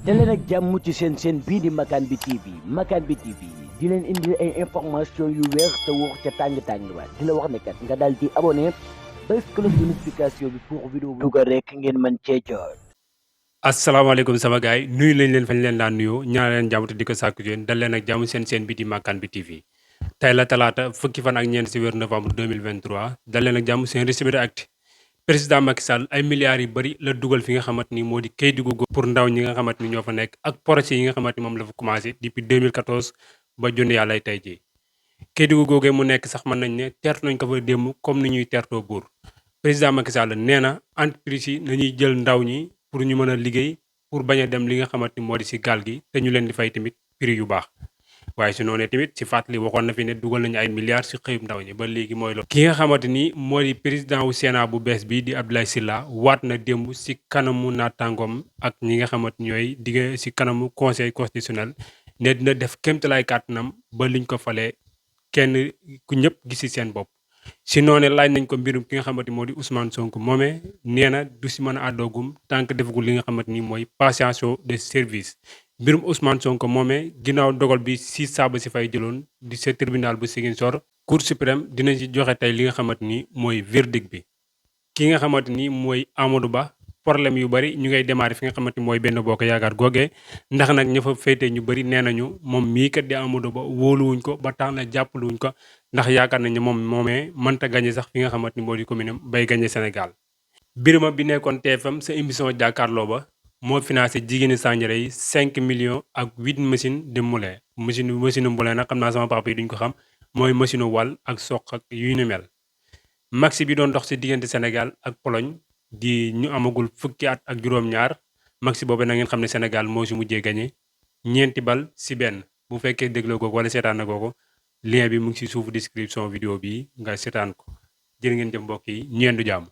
daleen ak jàmm ci seen bii di Makane bi TV Makane bi TV di leen indi ay information yu wér te wóor ca tàng-tàng ba di la wax ne kat nga daal di abonné bés cloche de notification bi pour vidéo bu dugal rek ngeen mën cee jot. asalaamaaleykum sama gars yi nuyu lañ leen fañ leen daan nuyoo ñaan leen jàmm te di ko sàkku yéen dal leen ak jàmm seen bi di Makane bi TV tey la talaata fukki fan ak ñeent si weer novembre 2023 dal leen ak jàmm seen résumé actu président Macky Sall ay milliards yu bëri la dugal fi nga xamante ni moo di Kédougou pour ndaw ñi nga xamante ni ñoo fa nekk ak projet yi nga xamante ni moom la fa commencé depuis 2014 ba jonne yàlla tey jii Kédougou googee mu nekk sax mën nañ ne teertu nañ ko fa démb comme ni ñuy teertoo buur président Macky Sall nee na entreprise yi nañuy jël ndaw ñi pour ñu mën a liggéey pour bañ a dem li nga xamante ni moo di si gaal gi te ñu leen di fay tamit prix yu baax waaye su noonee tamit si fàttali waxoon na fi ne dugal nañu ay milliards si xëyum ndaw ñi ba léegi mooy loolu. ki nga xamante ni moo di président wu Sénat bu bees bi di Abdoulaye Sylla waat na démb si kanamu naataangoom ak ñi nga xamante ñooy digg si kanamu conseil constitutionnel ne dina def kéemtalaay kàttanam ba liñ ko falee kenn ku ñëpp gis si seen bopp. si noonee laaj nañ ko mbirum ki nga xamante ni moo di Ousmane Sonko moomee nee na du si mën a àddoogum tant que defagul li nga xamante ni mooy passation de service. mbirum Ousmane Sonko moomee ginnaaw dogal bi si saaba si fay jëloon di sa tribunal bu Ziguinchor cour suprême dinañ ci joxe tey li nga xamante ni mooy verdict bi. ki nga xamante ni mooy Amadou Ba problème yu bari ñu ngay démarrer fi nga xamante ni mooy benn bokk yaakaar googee ndax nag ña fa féetee ñu bari nee nañu moom mii kat di Amadou Ba wóoluwuñ ko ba tax na jàppaluwuñ ko ndax yaakaar nañ ne moom moomee mënta gañe sax fi nga xamante ni moo di commune am bay gañe Sénégal. Birima bi nekkoon TFM sa émission jàkkaarloo ba moo financé jigéeni Sandiara yi 5 millions ak 8 machines de moulin machine moulin nag xam naa sama papa yi duñ ko xam mooy machine wal ak soq ak yu ni mel. maxi bi doon dox ci diggante Sénégal ak Pologne di ñu amagul fukki at ak juróom-ñaar maxi boobu na ngeen xam ne Sénégal moo ci mujjee gagné ñeenti bal ci benn bu fekkee dégloo ko wala seetaan na ko lien bi mu ngi ci suufu description vidéo bi nga seetaan ko jërë ngeen jëf mbokk yi ñu yendu jàmm.